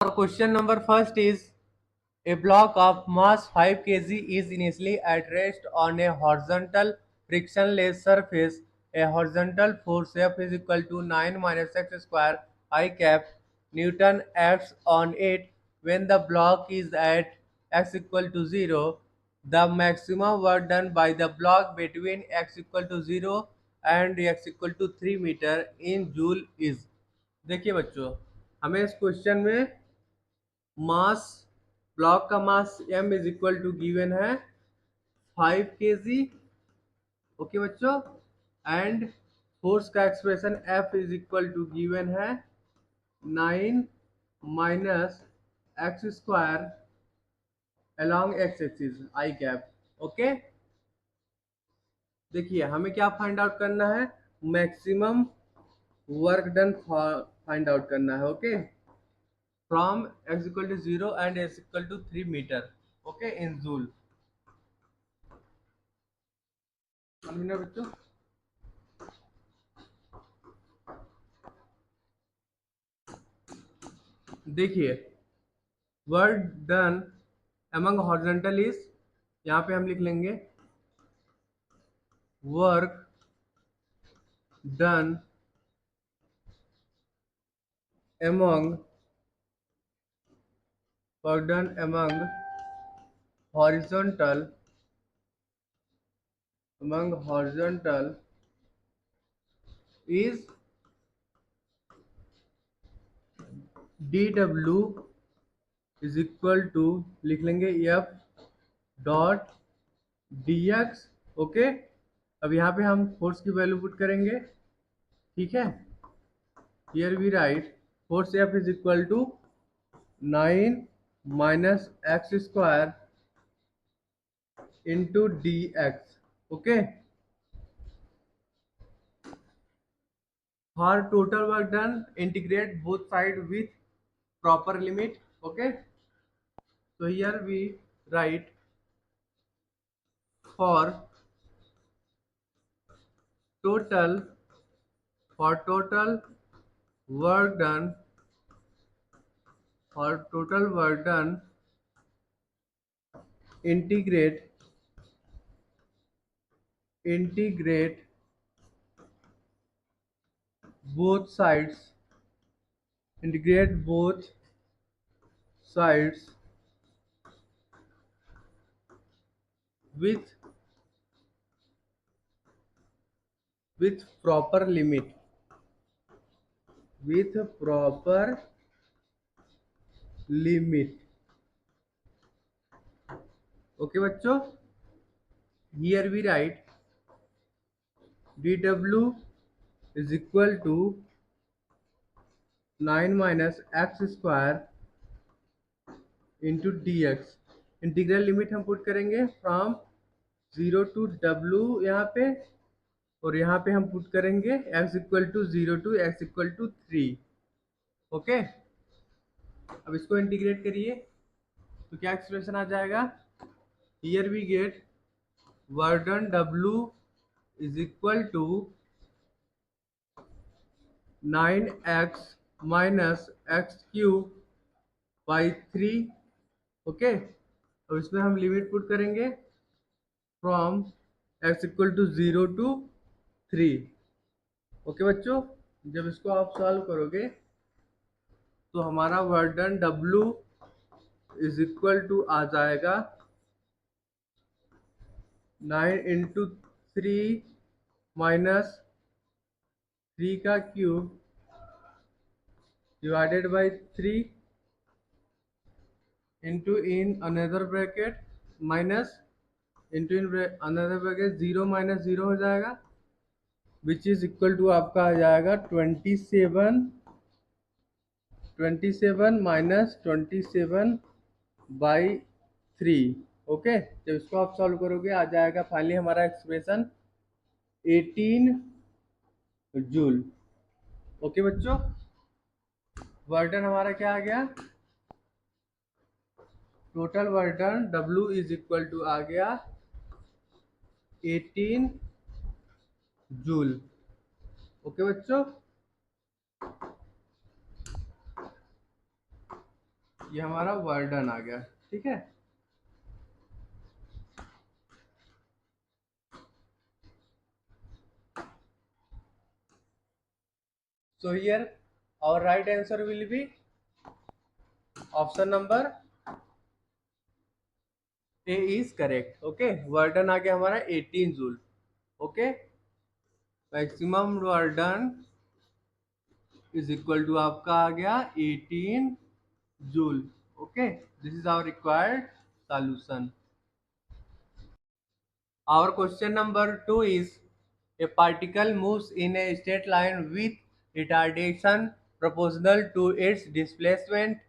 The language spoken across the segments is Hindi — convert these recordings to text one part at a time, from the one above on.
Our question number first is a block of mass 5 kg is initially at rest on a horizontal frictionless surface. A horizontal force F is equal to 9 minus x square I cap Newton acts on it when the block is at x equal to 0. The maximum work done by the block between x equal to 0 and x equal to 3 metre in joule is। देखिए बच्चों, हमें इस क्वेश्चन में मास, ब्लॉक का mass m is equal to given है 5 kg। ओके बच्चों, एंड फोर्स का expression F is equal to given है 9 minus x square along x axis i cap. Okay, देखिए हमें क्या फाइंड आउट करना है, maximum work done find out करना है। Okay, from x equal to 0 and x equal to 3 metre. Okay, in joule. बच्चों देखिए, work done among horizontal is, यहाँ पे हम लिख लेंगे work done among work done among horizontal is dw is equal to, लिख लेंगे f डॉट dx। ओके, अब यहाँ पे हम फोर्स की वैल्यू पुट करेंगे। ठीक है, here we write force f is equal to 9 minus x square into d x. Okay, for total work done integrate both side with proper limit। okay, so here we write for total total work done, integrate both sides, integrate both sides with proper limit, with proper limit। Okay बच्चों, here we write dw is equal to 9 minus x square into d x. Integral limit हम पुट करेंगे फ्रॉम 0 टू w यहाँ पे, और यहाँ पे हम पुट करेंगे x equal to 0 to x equal to 3। Okay, अब इसको इंटीग्रेट करिए तो क्या एक्सप्रेशन आ जाएगा, here we get work done w is equal to 9x minus x cube by 3। Okay, अब इसमें हम लिमिट पुट करेंगे from x equal to 0 to 3। Okay बच्चों, जब इसको आप सॉल्व करोगे तो हमारा work done W is equal to आ जाएगा 9 इंटू 3 माइनस 3 का cube divided by 3 into in another bracket minus into in another bracket 0 minus 0 हो जाएगा, विच इज इक्वल टू आपका आ जाएगा 27 माइनस 27 बाई 3। ओके, जब इसको आप सॉल्व करोगे आ जाएगा फाइनली हमारा एक्सप्रेशन 18 जूल। ओके बच्चों, वर्क डन हमारा क्या आ गया, total work done W is equal to आ गया 18 जूल। ओके बच्चों, ये हमारा वर्क डन आ गया। ठीक है, so here our right answer will be option number A is correct। Okay, work done आ गया हमारा 18 joule. Okay, maximum work done is equal to आपका आ गया 18 joule. Okay, this is our required solution. Our question number 2 is a particle moves in a straight line with retardation proportional to its displacement.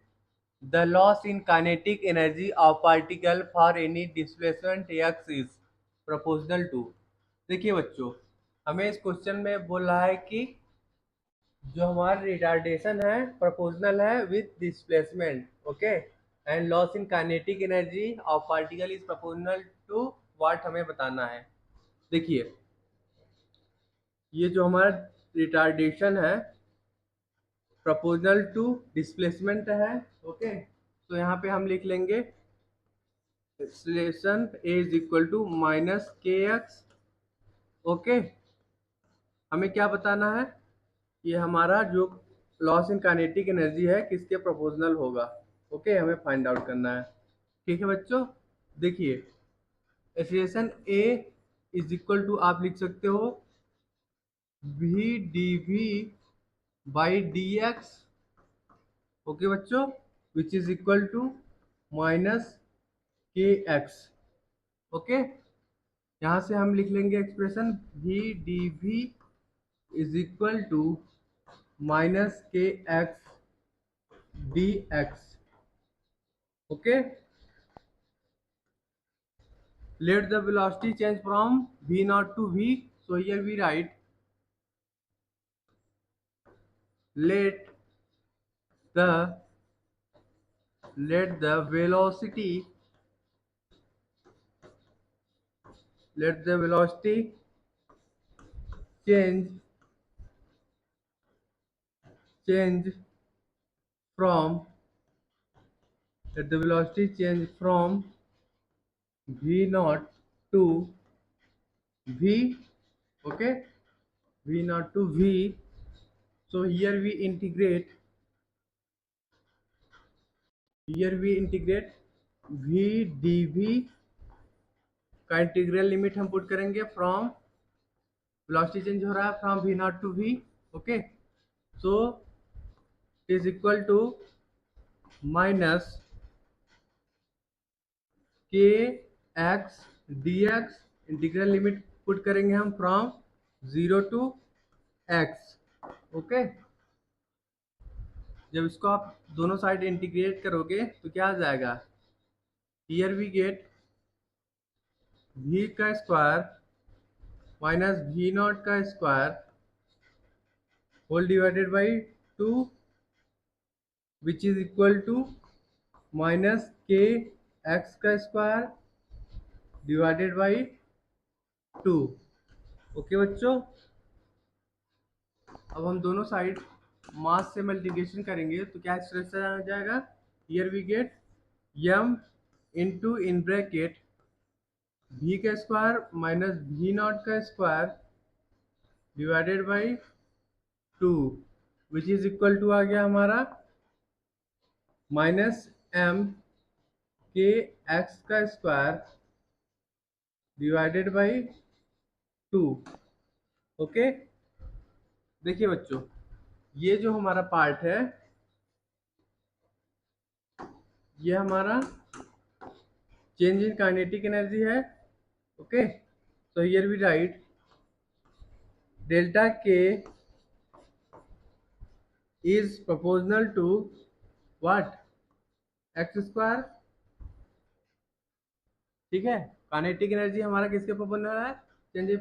The loss in kinetic energy of particle for any displacement x is proportional to। देखिए बच्चों, हमें इस क्वेश्चन में बोल रहा है कि जो हमारा रिटार्डेशन है प्रोपोर्शनल है with displacement. Okay, and loss in kinetic energy of particle is proportional to what, हमें बताना है। देखिए, ये जो हमारा रिटार्डेशन है प्रोपोर्शनल टू डिस्प्लेसमेंट है। ओके, तो यहाँ पे हम लिख लेंगे acceleration a is equal to minus k x. Okay, हमें क्या बताना है, ये हमारा जो लॉस इन काइनेटिक एनर्जी है किसके प्रोपोर्शनल होगा। ओके, हमें फाइंड आउट करना है। ठीक है बच्चों, देखिए acceleration a is equal to आप लिख सकते हो v d v by d x. Okay बच्चों, which is equal to minus k x. Okay, यहाँ से हम लिख लेंगे expression v d v is equal to minus k x d x. Okay, let the velocity change from v naught to v, so here we write let the let the velocity let the velocity change change from let the velocity change from v naught to v। okay, v naught to v, so here we integrate v dv का इंटीग्रल लिमिट हम पुट करेंगे फ्रॉम वेलोसिटी चेंज हो रहा है from v naught to v। Okay, so is equal to minus k x d x, integral limit put करेंगे हम फ्रॉम 0 टू एक्स। ओके, जब इसको आप दोनों साइड इंटीग्रेट करोगे तो क्या आ जाएगा, हियर वी गेट v का स्क्वायर माइनस v नॉट का square whole divided by 2 which is equal to minus k x का स्क्वायर डिवाइडेड बाई 2। ओके बच्चों, अब हम दोनों साइड मास से मल्टीप्लिकेशन करेंगे तो क्या एक्सप्रेशन आ जाएगा, here we get m into in bracket v का स्क्वायर माइनस v नॉट का square divided by 2 which is equal to आ गया हमारा माइनस m के एक्स का स्क्वायर डिवाइडेड बाई 2। ओके, देखिए बच्चों, ये जो हमारा पार्ट है ये हमारा चेंज इन काइनेटिक एनर्जी है। Okay, so here we write delta k is proportional to what, x square। ठीक है, काइनेटिक एनर्जी हमारा किसके प्रोपोर्शनल है, change in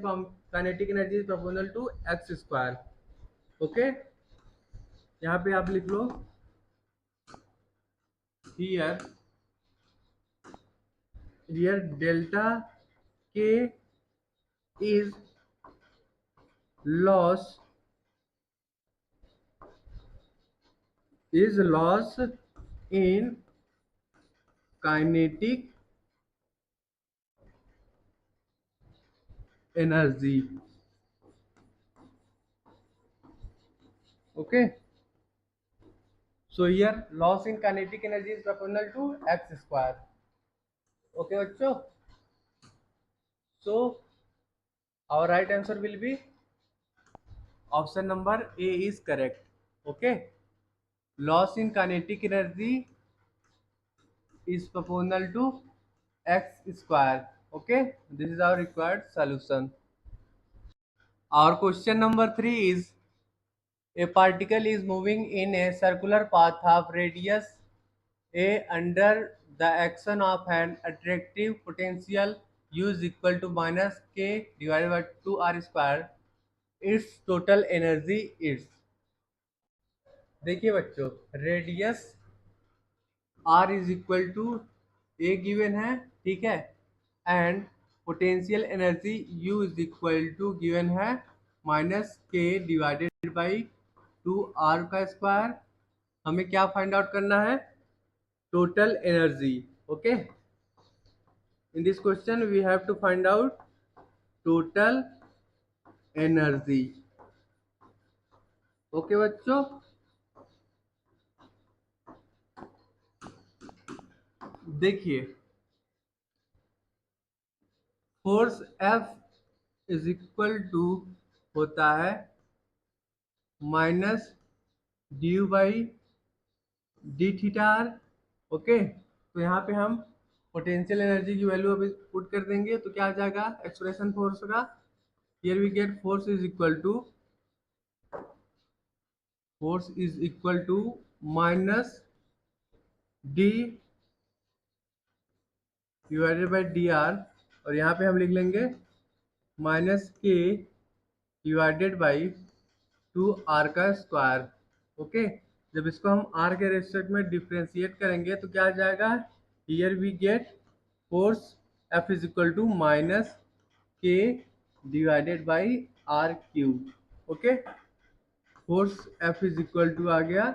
kinetic energy is proportional to x square. Okay, यहाँ पे आप लिख लो here here delta k is loss in kinetic energy. Okay, so here loss in kinetic energy is proportional to x square. Okay बच्चों, so our right answer will be option number A is correct. Okay, loss in kinetic energy is proportional to x square. Okay, this is our required solution. Our question number 3 is, a particle is moving in a circular path of radius a under the action of an attractive potential U is equal to minus k divided by 2r square. Its total energy is, देखिए बच्चों, radius r is equal to a given है, ठीक है, and potential energy u is equal to given है minus k divided by 2r का स्क्वायर। हमें क्या फाइंड आउट करना है? Total energy. Okay, in this question we have to find out total energy. Okay बच्चों, देखिए force F is equal to होता है minus d by d theta r. Okay, तो यहाँ पे हम पोटेंशियल एनर्जी की वैल्यू अभी पुट कर देंगे तो क्या आ जाएगा एक्सप्रेशन फोर्स का? Here we get force is equal to minus d divided by d r, और यहाँ पे हम लिख लेंगे minus k divided by 2r का स्क्वायर। ओके, जब इसको हम r के रेस्पेक्ट में डिफ्रेंशिएट करेंगे तो क्या आ जाएगा? Here we get force F is equal to minus k divided by r cube. Okay, force F is equal to आ गया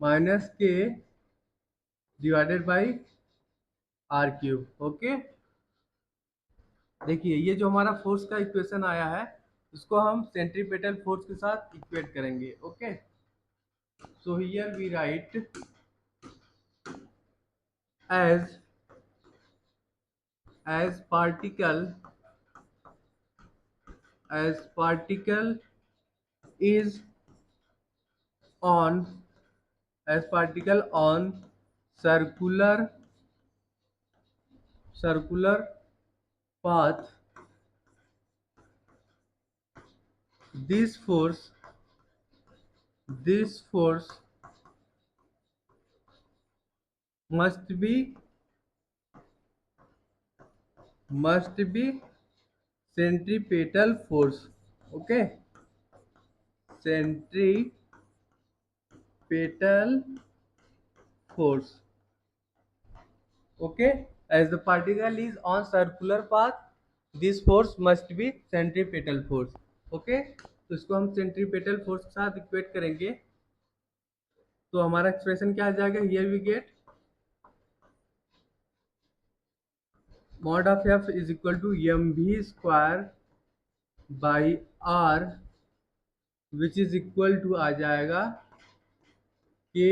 minus k divided by r cube. Okay, देखिए ये जो हमारा फोर्स का इक्वेशन आया है इसको हम सेंट्रीपेटल फोर्स के साथ इक्वेट करेंगे। Okay, so here we write as particle is on circular path, this force must be centripetal force. Okay, centripetal force. Okay, as the particle is on circular path, this force must be centripetal force. Okay, तो इसको हम सेंट्रीपेटल फोर्स के साथ इक्वेट करेंगे तो हमारा एक्सप्रेशन क्या आ जाएगा? Here we get mod of F is equal to mv square by r, which is equal to आ जाएगा k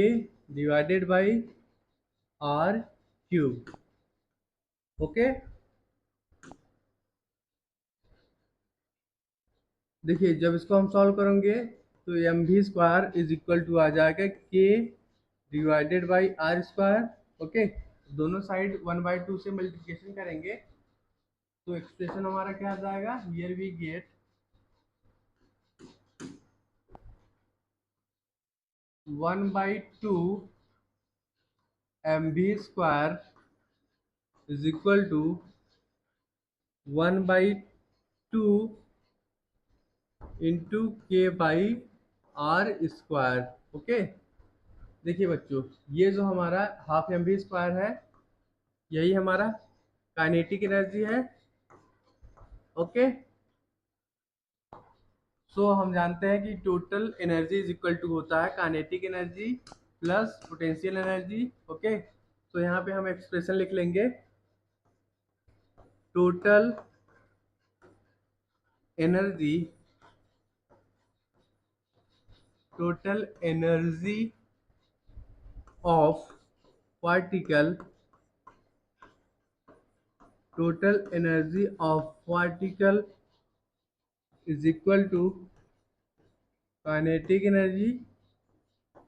divided by r cube. Okay, देखिए जब इसको हम सॉल्व करेंगे तो m v square is equal to आ जाएगा k divided by r square. Okay, दोनों साइड 1/2 से मल्टीप्लिकेशन करेंगे तो एक्सप्रेशन हमारा क्या आ जाएगा? Here we get 1/2 m v square is equal to 1/2 into k by r square. Okay, देखिए बच्चों ये जो हमारा हाफ एम वी स्क्वायर है यही हमारा काइनेटिक एनर्जी है। ओके, सो हम जानते हैं कि total energy is equal to होता है kinetic energy plus potential energy. Okay, तो यहाँ पे हम एक्सप्रेशन लिख लेंगे, total energy, total energy of particle, total energy of particle is equal to kinetic energy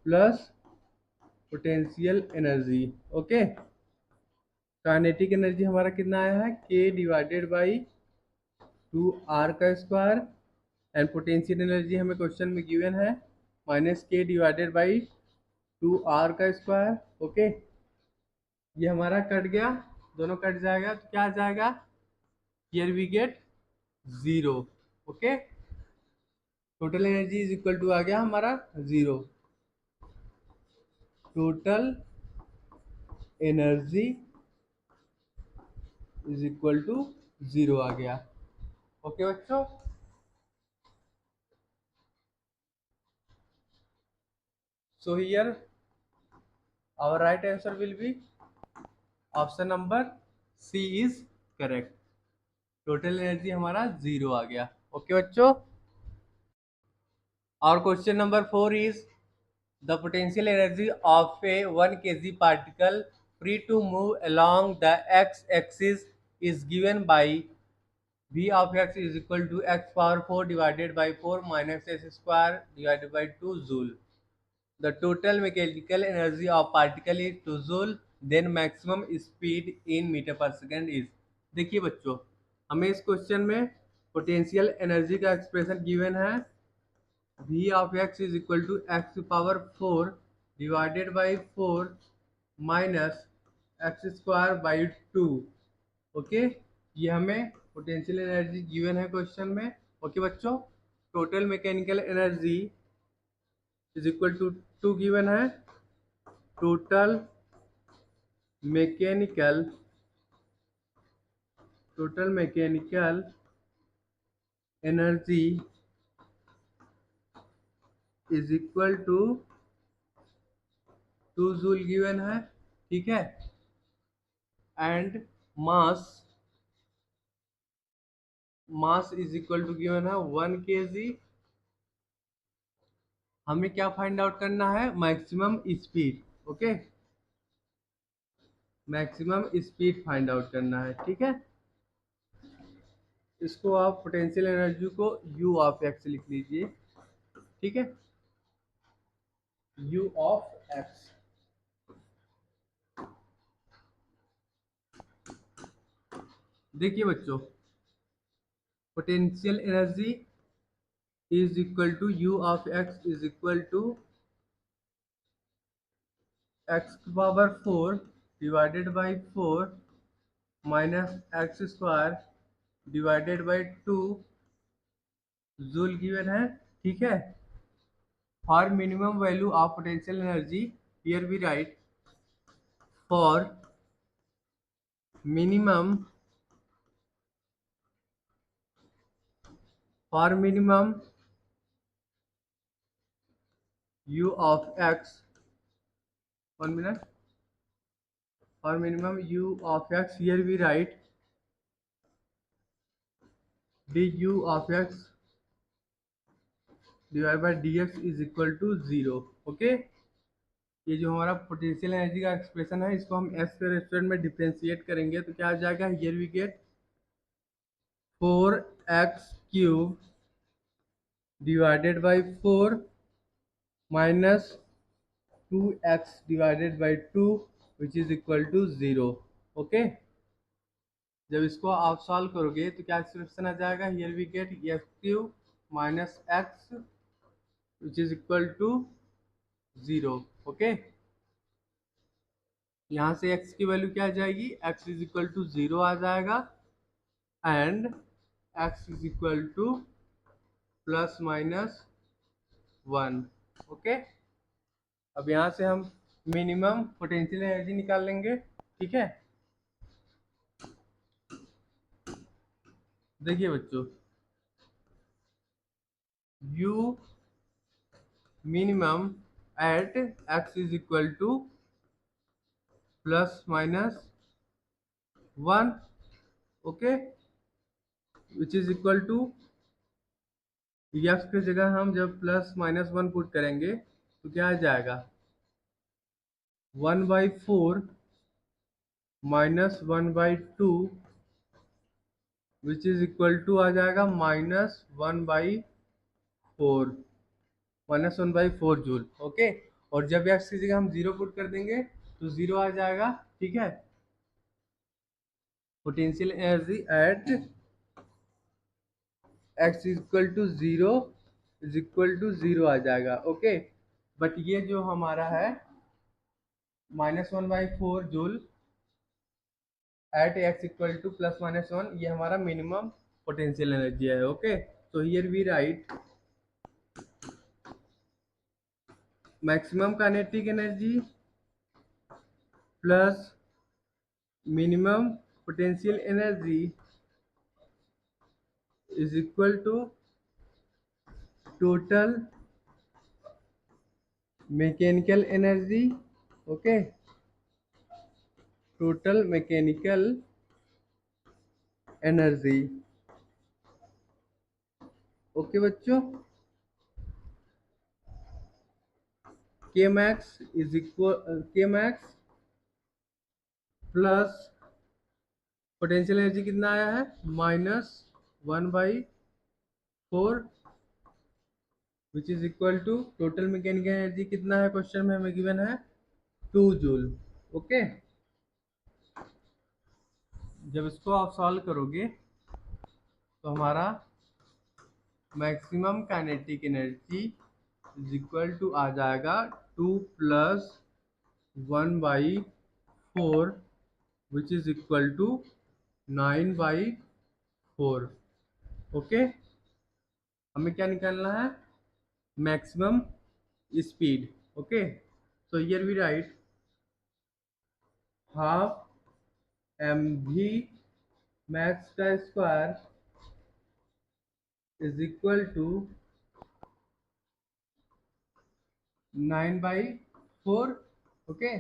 plus potential energy. Okay, kinetic energy हमारा कितना आया है, k डिवाइडेड बाई 2r का स्क्वायर, एंड पोटेंशियल एनर्जी हमें क्वेश्चन में गिवन है minus k divided by 2r का स्क्वायर। ओके, ये हमारा कट गया, दोनों कट जाएगा तो क्या आ जाएगा, here we get 0। Okay, total energy is equal to आ गया हमारा 0, total energy is equal to 0 आ गया। ओके बच्चों, so here our right answer will be option number c is correct, total energy हमारा 0 आ गया। ओके बच्चों, और question number 4 is the potential energy of a 1 kg particle free to move along the x axis is given by v of x is equal to x power 4 divided by 4 minus s square divided by 2 joule. The total mechanical energy of particle is 2 joule. Then maximum speed in meter per second is। देखिए बच्चों, हमें इस क्वेश्चन में पोटेंशियल एनर्जी का एक्सप्रेशन गिवन है, v of x is equal to x power 4 divided by 4 minus x square by 2। Okay, ये हमें पोटेंशियल एनर्जी गिवन है क्वेश्चन में। ओके बच्चों, total mechanical energy is equal to 2 given है, total mechanical, total mechanical energy is equal to 2 joule given है, ठीक है, and mass, mass is equal to given है 1 kg। हमें क्या फाइंड आउट करना है, maximum speed. Okay, maximum speed find out करना है, ठीक है। इसको आप पोटेंशियल एनर्जी को u ऑफ x लिख लीजिए, ठीक है, u ऑफ x। देखिए बच्चों, potential energy is equal to u of x is equal to x power 4 divided by 4 minus x square divided by 2 joule given है, ठीक है। For minimum value of potential energy, here we write for minimum, for minimum u of x, 1 minute, for minimum u of x, here we write du of x divided by dx is equal to 0। Okay, ये जो हमारा पोटेंशियल एनर्जी का एक्सप्रेशन है, इसको हम s के रेस्टोरेंट में डिफ्रेंशिएट करेंगे तो क्या आ जाएगा, here we get 4x cube divided by 4 minus 2x divided by 2 which is equal to 0। Okay, जब इसको आप सॉल्व करोगे तो क्या एक्सप्रेशन आ जाएगा, here we get x cube minus x which is equal to 0। Okay, यहाँ से x की वैल्यू क्या आ जाएगी, x इज इक्वल टू 0 आ जाएगा, and x is equal to plus minus 1। Okay, अब यहाँ से हम मिनिमम पोटेंशियल एनर्जी निकाल लेंगे, ठीक है। देखिए बच्चों, u minimum at x is equal to plus minus one, okay, which is equal to x की जगह हम जब प्लस माइनस वन पुट करेंगे तो क्या आ जाएगा, 1/4 -1/2 विच इज इक्वल टू आ जाएगा -1/4, -1/4 जूल, ओके। और जब एक्स की जगह हम जीरो पुट कर देंगे तो जीरो आ जाएगा, ठीक है। Potential energy at x equal to zero is equal to zero आ जाएगा, ओके। बट ये जो हमारा है -1/4 joule at x equal to plus minus one, ये हमारा मिनिमम पोटेंशियल एनर्जी है, ओके। तो here we write maximum kinetic energy plus minimum potential energy is equal to total mechanical energy, okay, total mechanical energy, okay बच्चों। K max is equal k max plus potential energy कितना आया है, -1/4 which is equal to total mechanical energy कितना है, क्वेश्चन में हमें गिवन है 2 जूल, ओके। जब इसको आप सॉल्व करोगे तो हमारा maximum kinetic energy is equal to आ जाएगा 2 plus 1/4 which is equal to 9/4, okay. हमें क्या निकालना है, मैक्सिमम स्पीड, ओके। तो here we write half mv max का square is equal to 9/4, okay.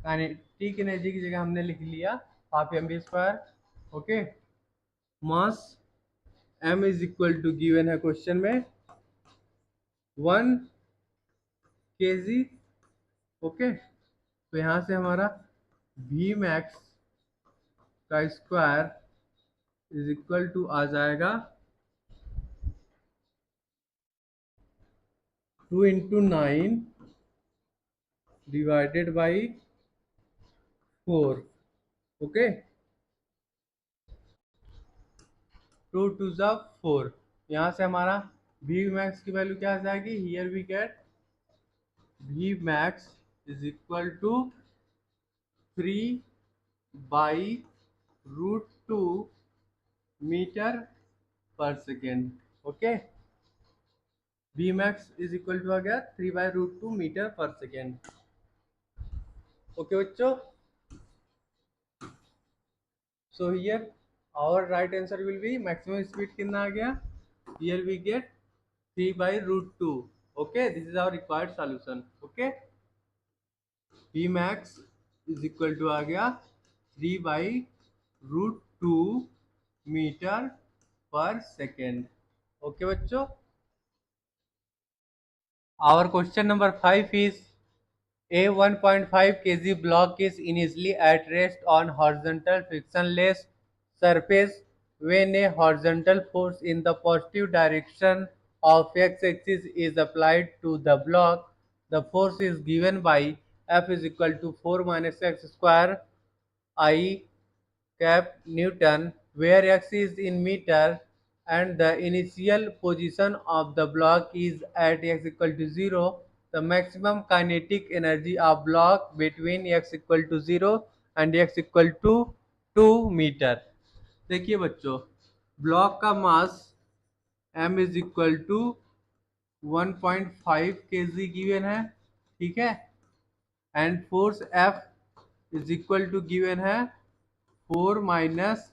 Kinetic energy की जगह हमने लिख लिया half mv square, okay. Mass m is equal to given है क्वेश्चन में 1 kg, ओके। तो यहाँ से हमारा v मैक्स का स्क्वायर इज इक्वल टू आ जाएगा 2 into 9 divided by 4, okay. 2 two ज़ा 4, यहाँ से हमारा v मैक्स की वैल्यू क्या आ जाएगी, here we get v max is equal to 3/√2 metre per second, okay. v max is equal to आ गया 3/√2 मीटर पर सेकेंड, ओके बच्चों। So here our right answer will be maximum speed कितना आ गया, here we get 3/√2, okay. This is our required solution, okay. v max is equal to आ गया 3/√2 मीटर पर सेकेंड, ओके बच्चों। Our question number 5 is a 1.5 kg block is initially at rest on horizontal frictionless surface when a horizontal force in the positive direction of x-axis is applied to the block. The force is given by F is equal to 4 minus x square I cap Newton, where x is in meter and the initial position of the block is at x equal to 0. The maximum kinetic energy of block between x equal to 0 and x equal to 2 metre. देखिए बच्चों, ब्लॉक का mass m is equal to 1.5 kg given है, ठीक है। And force F is equal to given है 4 minus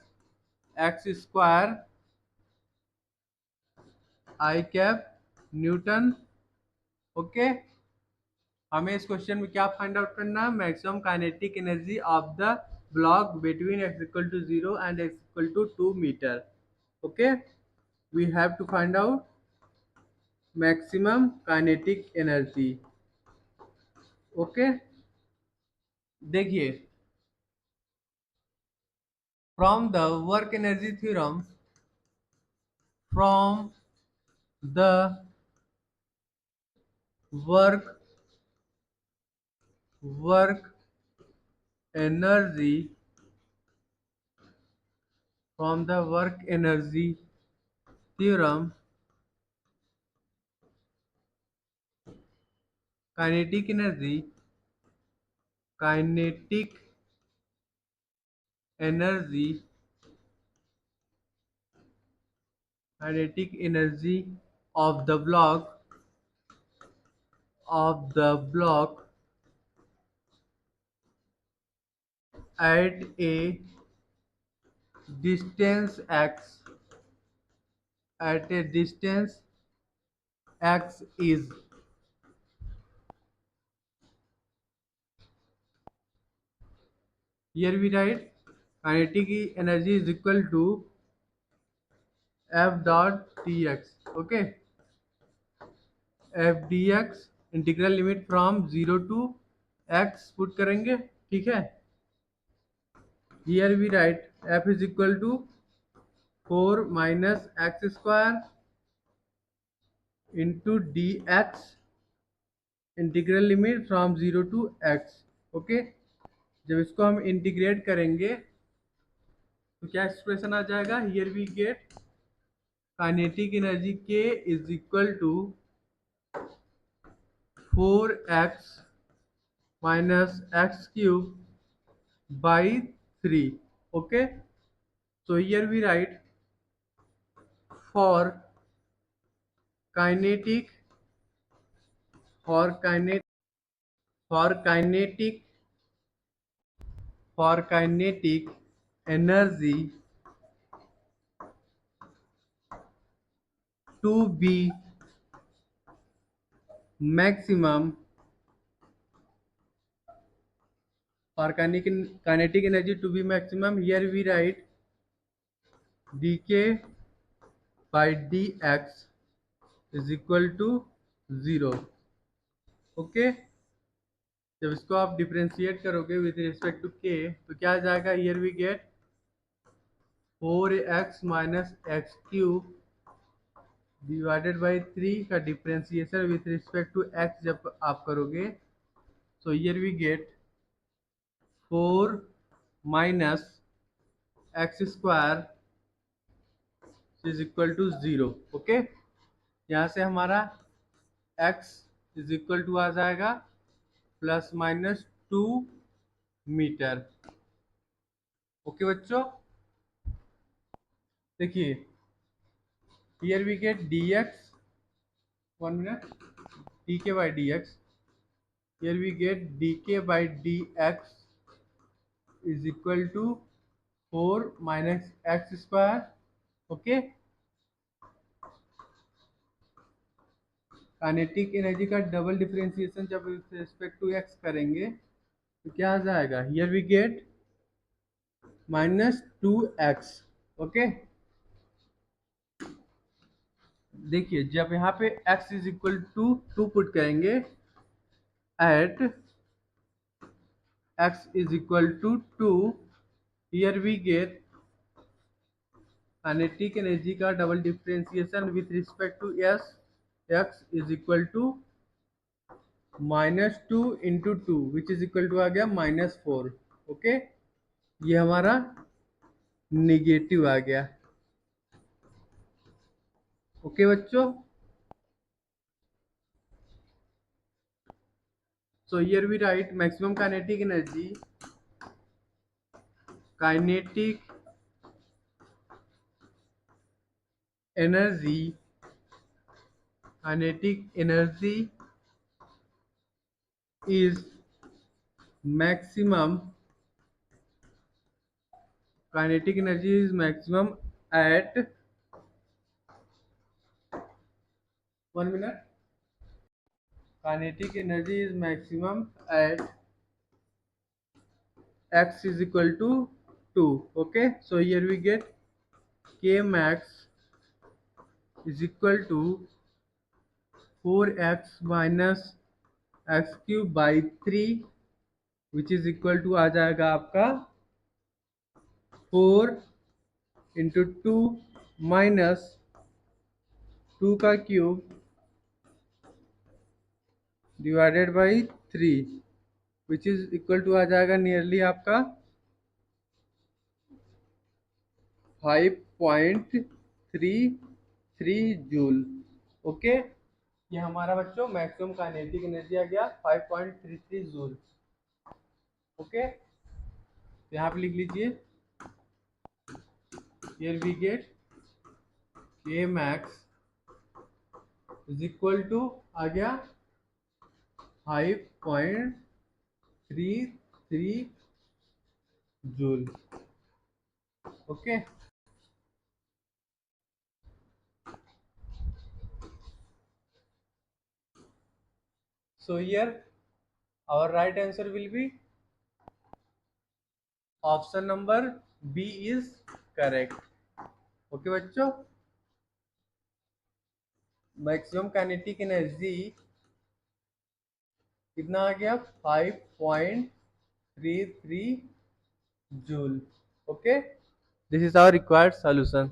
x square i cap newton, okay. हमें इस क्वेश्चन में क्या फाइंड आउट करना है, maximum kinetic energy of the block between x equal to 0 and x equal to 2 metre. Okay, we have to find out maximum kinetic energy. Okay, देखिए, from the work energy theorem, from the work work energy from the work energy theorem, kinetic energy kinetic energy kinetic energy of the block at a distance x, at a distance x is, here we write kinetic energy is equal to f dot dx. Okay, f dx integral limit from 0 to x put करेंगे. ठीक है, here we write f is equal to 4 minus x square into dx integral limit from 0 to x. Okay, जब इसको हम इंटीग्रेट करेंगे तो क्या एक्सप्रेशन आ जाएगा, here we get kinetic energy k is equal to 4x minus x cube by 3. Okay, so here we write for kinetic for kinetic for kinetic for kinetic energy to be maximum, for kinetic energy to be maximum, here we write dk by dx is equal to 0. Okay, जब इसको आप डिफ्रेंशिएट करोगे विथ रिस्पेक्ट टू के तो क्या आ जाएगा, here we get 4x minus x cube divided by 3 का differentiation with respect to x जब आप करोगे, so here we get 4 minus x square is equal to 0. Okay, यहाँ से हमारा x इज इक्वल टू आ जाएगा प्लस माइनस 2 मीटर. ओके बच्चों, देखिए, here we get dx, 1 minute, dk by dx, here we get dk by dx is equal to 4 minus x square. Okay, kinetic energy का डबल डिफरेंशिएशन जब रिस्पेक्ट टू x करेंगे तो क्या आ जाएगा, here we gate -2x. Okay, देखिए, जब यहाँ पे x is equal to 2 put करेंगे at x is equal to 2, here we get kinetic energy का double differentiation with respect to s, x is equal to -2 into 2 which is equal to आ गया -4. ओके, ये हमारा निगेटिव आ गया. ओके बच्चों, so here we write maximum kinetic energy kinetic energy is maximum kinetic energy is maximum at 1 minute, kinetic energy is maximum at x is equal to 2. Okay, so here we get k max is equal to 4x minus x cube by 3, which is equal to आ जाएगा आपका 4 इंटू 2 माइनस 2 का cube divided by 3, which is equal to आ जाएगा नियरली आपका 5.33 जूल। ओके, ये हमारा बच्चों मैक्सिमम काइनेटिक एनर्जी आ गया 5.33 जूल। ओके, यहाँ पे लिख लीजिए, here we get k max is equal to आ गया 5.33 joule. Okay, so here our right answer will be option number B is correct। Okay बच्चों, मैक्सिमम काइनेटिक एनर्जी कितना आ गया 5.33 joule. Okay, this is our required solution.